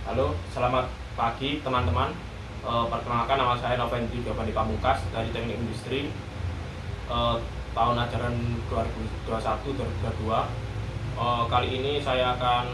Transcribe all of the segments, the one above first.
Halo, selamat pagi teman-teman. Perkenalkan, nama saya Novendri Giovanni Pamungkas dari Teknik Industri, tahun ajaran 2021-2022. Kali ini saya akan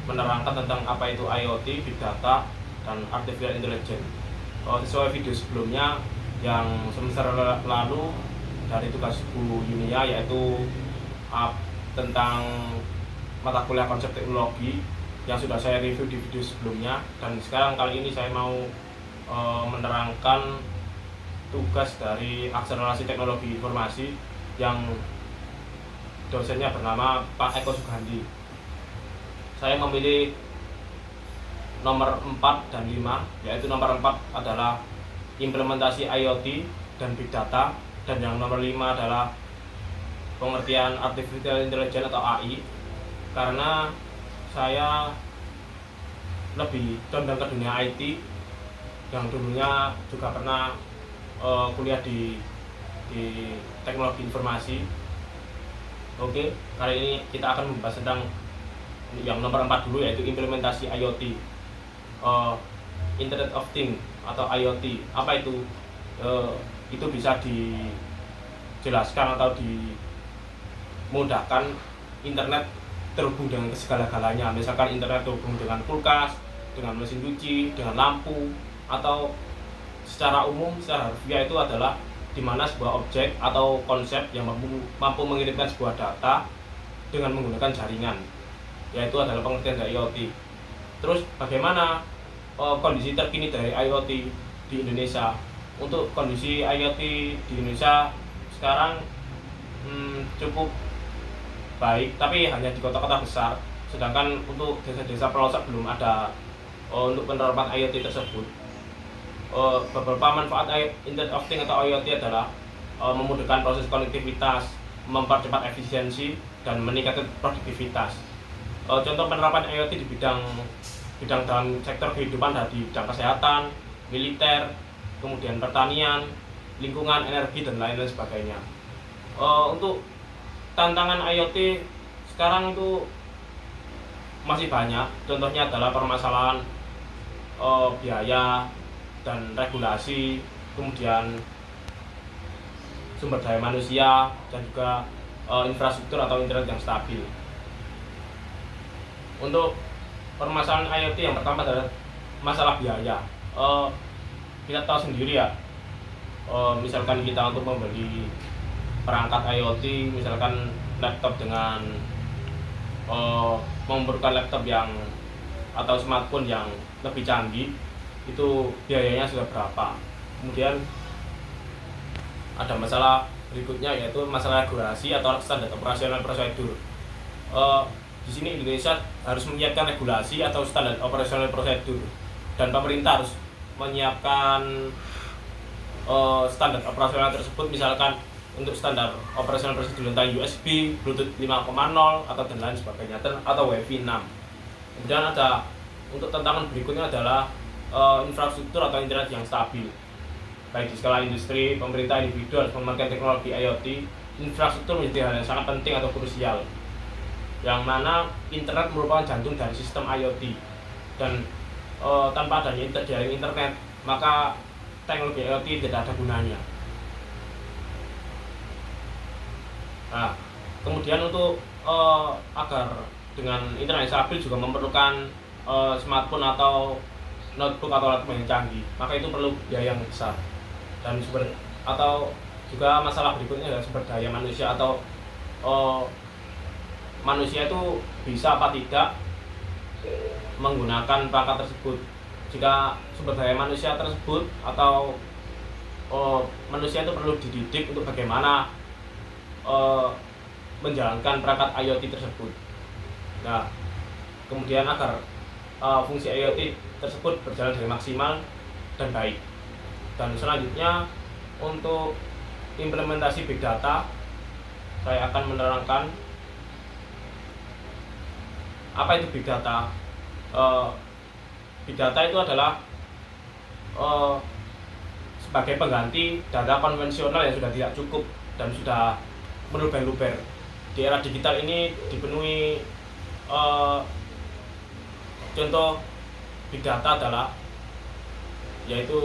menerangkan tentang apa itu IoT, Big Data, dan Artificial Intelligence. Sesuai video sebelumnya yang semester lalu dari tugas Bu Yunia, yaitu tentang mata kuliah konsep teknologi yang sudah saya review di video sebelumnya, dan sekarang kali ini saya mau menerangkan tugas dari akselerasi teknologi informasi yang dosennya bernama Pak Eko Sugandi. Saya memilih nomor 4 dan 5, yaitu nomor 4 adalah implementasi IoT dan Big Data, dan yang nomor 5 adalah pengertian Artificial Intelligence atau AI, karena saya lebih condong ke dunia IT yang dulunya juga pernah kuliah di teknologi informasi. Oke, kali ini kita akan membahas tentang yang nomor 4 dulu, yaitu implementasi IoT, Internet of Things atau IoT. Apa itu? Itu bisa dijelaskan atau dimudahkan internet terhubung dengan segala-galanya. Misalkan internet terhubung dengan kulkas, dengan mesin cuci, dengan lampu, atau secara umum, secara harfiah itu adalah di mana sebuah objek atau konsep yang mampu mengirimkan sebuah data dengan menggunakan jaringan, yaitu adalah pengertian dari IoT. Terus bagaimana kondisi terkini dari IoT di Indonesia? Untuk kondisi IoT di Indonesia sekarang cukup baik, tapi hanya di kota-kota besar. Sedangkan untuk desa-desa pelosok belum ada untuk penerapan IoT tersebut. Beberapa manfaat Internet of Things atau IoT adalah memudahkan proses konektivitas, mempercepat efisiensi, dan meningkatkan produktivitas. Contoh penerapan IoT di bidang dalam sektor kehidupan, di bidang kesehatan, militer, kemudian pertanian, lingkungan, energi, dan lain-lain sebagainya. Untuk tantangan IoT sekarang itu masih banyak. Contohnya adalah permasalahan biaya dan regulasi, kemudian sumber daya manusia, dan juga infrastruktur atau internet yang stabil. Untuk permasalahan IoT yang pertama adalah masalah biaya. Kita tahu sendiri ya, misalkan kita untuk membeli perangkat IoT, misalkan laptop dengan memerlukan laptop yang atau smartphone yang lebih canggih, itu biayanya sudah berapa. Kemudian ada masalah berikutnya, yaitu masalah regulasi atau standar operasional prosedur. Di sini Indonesia harus menyiapkan regulasi atau standar operasional prosedur, dan pemerintah harus menyiapkan standar operasional tersebut. Misalkan untuk standar operasional prosedur tentang USB, Bluetooth 5.0 atau dan lain sebagainya, atau Wi-Fi 6. Kemudian ada untuk tantangan berikutnya adalah infrastruktur atau internet yang stabil. Baik di skala industri, pemerintah, individu harus memakai teknologi IoT. Infrastruktur menjadi hal yang sangat penting atau krusial, yang mana internet merupakan jantung dari sistem IoT, dan tanpa adanya jaring internet, maka teknologi IoT tidak ada gunanya. Nah, kemudian untuk agar dengan internet yang stabil juga memerlukan smartphone atau notebook atau laptop yang canggih, maka itu perlu biaya yang besar. Dan atau juga masalah berikutnya adalah sumber daya manusia, atau manusia itu bisa apa tidak menggunakan perangkat tersebut. Jika sumber daya manusia tersebut atau manusia itu perlu dididik untuk bagaimana menjalankan perangkat IoT tersebut. Nah, kemudian agar fungsi IoT tersebut berjalan dengan maksimal dan baik. Dan selanjutnya, untuk implementasi Big Data, saya akan menerangkan apa itu Big Data. Big Data itu adalah sebagai pengganti data konvensional yang sudah tidak cukup dan sudah meluber-luber. Di era digital ini dipenuhi Contoh big data adalah yaitu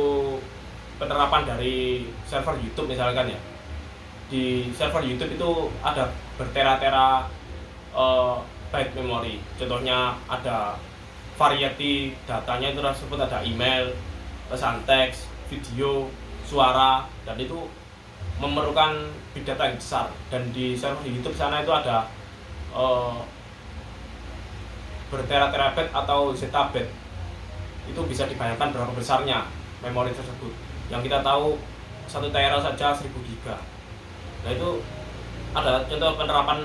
penerapan dari server YouTube misalkan ya. Di server YouTube itu ada bertera-tera byte memori. Contohnya ada variety datanya itu tersebut ada email, pesan teks, video, suara, dan itu memerlukan big data yang besar. Dan di server YouTube sana itu ada bertera-tera byte atau zettabyte. Itu bisa dibayangkan berapa besarnya memori tersebut. Yang kita tahu 1 tera saja 1000 giga. Nah itu ada contoh penerapan,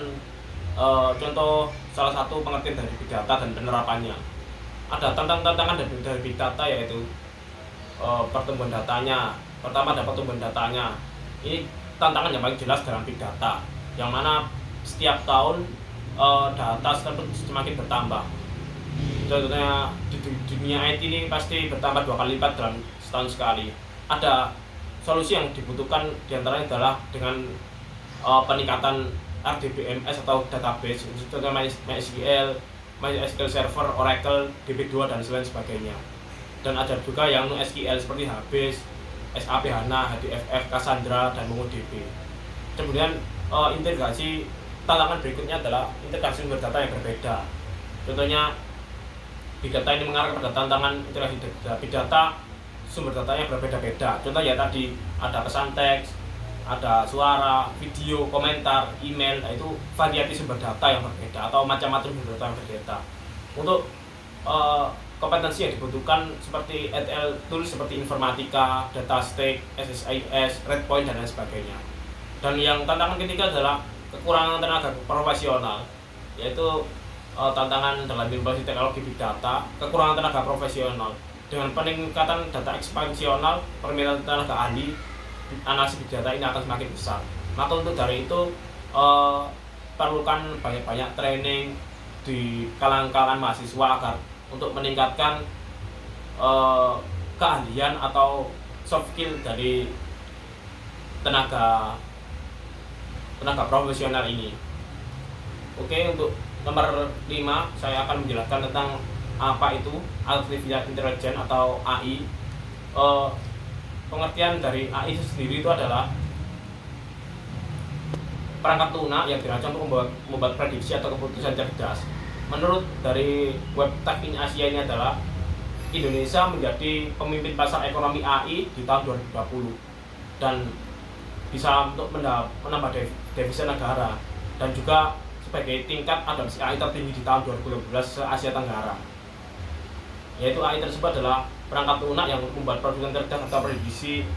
contoh salah satu pengertian dari big data dan penerapannya. Ada tantangan dari big data yaitu pertumbuhan datanya. Pertama ada pertumbuhan datanya. Ini tantangan yang paling jelas dalam big data, yang mana setiap tahun data tersebut semakin bertambah. Contohnya di dunia IT ini pasti bertambah 2 kali lipat dalam setahun sekali. Ada solusi yang dibutuhkan diantaranya adalah dengan peningkatan RDBMS atau database, contohnya MySQL Server, Oracle, DB2 dan lain sebagainya. Dan ada juga yang SQL seperti HBase, SAP HANA, HDFF, Cassandra, dan MongoDB. Kemudian integrasi tantangan berikutnya adalah integrasi sumber data yang berbeda. Contohnya big data ini mengarah pada tantangan integrasi big data sumber data yang berbeda-beda. Contoh ya tadi ada pesan teks, ada suara, video, komentar, email. Nah itu variasi sumber data yang berbeda atau macam-macam sumber data yang berbeda. Untuk kompetensi yang dibutuhkan seperti ETL tools seperti informatika, DataStack, SSIS, Redpoint, dan lain sebagainya. Dan yang tantangan ketiga adalah kekurangan tenaga profesional, yaitu tantangan dalam informasi teknologi big data, kekurangan tenaga profesional. Dengan peningkatan data ekspansional, permintaan tenaga ahli analisis big data ini akan semakin besar. Maka untuk dari itu perlukan banyak-banyak training di kalangan mahasiswa agar untuk meningkatkan keahlian atau soft skill dari tenaga profesional ini. Oke, untuk nomor 5 saya akan menjelaskan tentang apa itu Artificial Intelligence atau AI. Pengertian dari AI sendiri itu adalah perangkat lunak yang dirancang untuk membuat prediksi atau keputusan cerdas. Menurut dari web Tech in Asia ini adalah Indonesia menjadi pemimpin pasar ekonomi AI di tahun 2020 dan bisa untuk menambah devisa negara dan juga sebagai tingkat adopsi AI tertinggi di tahun 2012 se-Asia Tenggara. Yaitu AI tersebut adalah perangkat lunak yang membuat produksi cerdas atau prediksi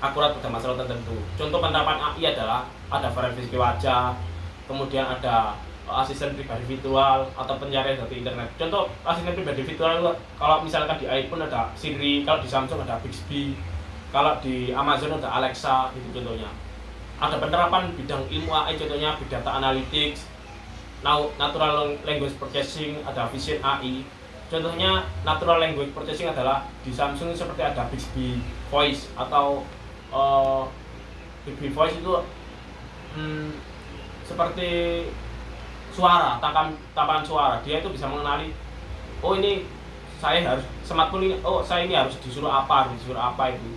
akurat pada masalah tertentu. Contoh penerapan AI adalah ada verifikasi wajah, kemudian ada asisten pribadi virtual atau pencarian dari internet. Contoh asisten pribadi virtual itu kalau misalkan di iPhone ada Siri, kalau di Samsung ada Bixby, kalau di Amazon ada Alexa, itu contohnya. Ada penerapan bidang ilmu AI, contohnya big data analytics, natural language processing, ada vision AI. Contohnya natural language processing adalah di Samsung seperti ada Bixby Voice atau Bixby Voice itu seperti suara, tangkapan suara. Dia itu bisa mengenali, oh ini saya harus smartphone ini, oh saya ini harus disuruh apa itu.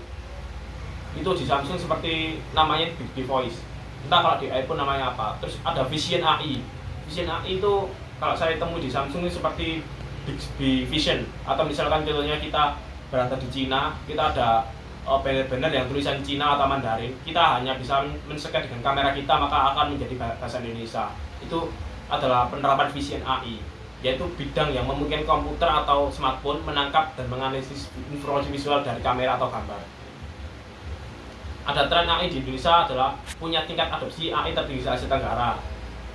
Itu di Samsung seperti namanya Bixby Voice. Entah kalau di iPhone namanya apa. Terus ada Vision AI. Vision AI itu kalau saya temui di Samsung ini seperti Bixby Vision, atau misalkan contohnya kita berada di Cina, kita ada banner-banner yang tulisan Cina atau Mandarin, kita hanya bisa men-scan dengan kamera kita maka akan menjadi bahasa Indonesia. Itu adalah penerapan Vision AI, yaitu bidang yang memungkinkan komputer atau smartphone menangkap dan menganalisis informasi visual dari kamera atau gambar. Ada tren AI di Indonesia adalah punya tingkat adopsi AI tertinggi di Asia Tenggara.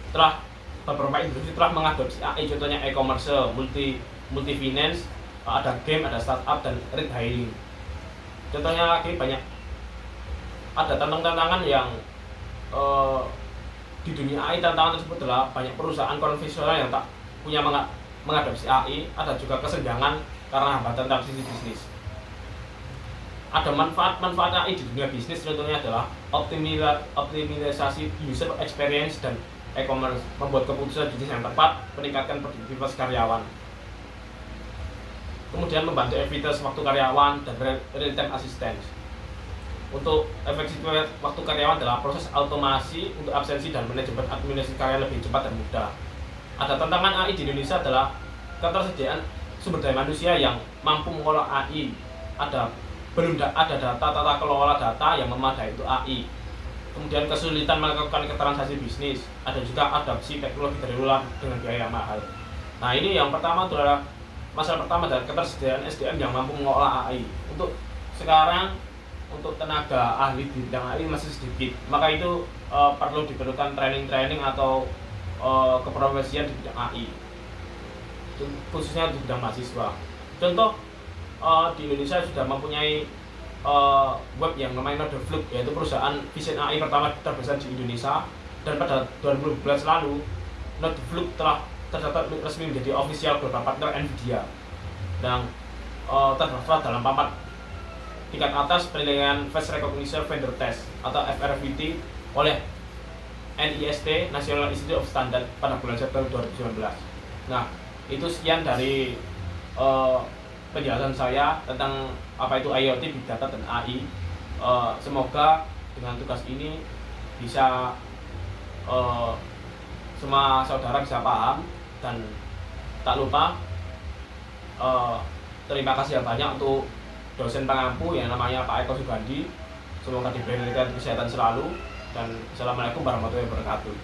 Setelah beberapa industri telah mengadopsi AI, contohnya e-commerce, multi finance, ada game, ada startup, dan ride hailing. Contohnya lagi banyak. Ada tantangan yang di dunia AI. Tantangan tersebut adalah banyak perusahaan konvensional yang tak punya mengadopsi AI. Ada juga kesenjangan karena hambatan transisi bisnis. Ada manfaat AI di dunia bisnis, contohnya adalah optimalisasi user experience dan e-commerce, membuat keputusan bisnis yang tepat, meningkatkan produktivitas karyawan. kemudian membantu efektivitas waktu karyawan dan real time assistance. Untuk efektivitas waktu karyawan adalah proses otomasi untuk absensi dan manajemen administrasi karya lebih cepat dan mudah. Ada tantangan AI di Indonesia adalah ketersediaan sumber daya manusia yang mampu mengolah AI. Belum ada data tata kelola data yang memadai untuk AI. Kemudian kesulitan melakukan transaksi bisnis. Ada juga adopsi teknologi dari luar dengan biaya yang mahal. Nah, ini yang pertama adalah masalah pertama adalah ketersediaan SDM yang mampu mengolah AI. Untuk sekarang untuk tenaga ahli di bidang AI masih sedikit, maka itu perlu diperlukan training atau keprofesian di bidang AI, khususnya di bidang mahasiswa. Contoh, di Indonesia sudah mempunyai web yang namanya Nodefluke, yaitu perusahaan vision AI pertama terbesar di Indonesia, dan pada 2012 lalu Nodefluke telah tercatat resmi menjadi official global partner NVIDIA dan terdaftar dalam papan tingkat atas penilaian Face Recognition Vendor Test atau FRVT oleh NIST National Institute of Standards pada bulan September 2019. Nah, itu sekian dari penjelasan saya tentang apa itu IoT, Big Data, dan AI. Semoga dengan tugas ini bisa semua saudara bisa paham, dan tak lupa terima kasih banyak untuk dosen pengampu yang namanya Pak Eko Sugandi. Semoga diberi kesehatan selalu, dan Assalamualaikum warahmatullahi wabarakatuh.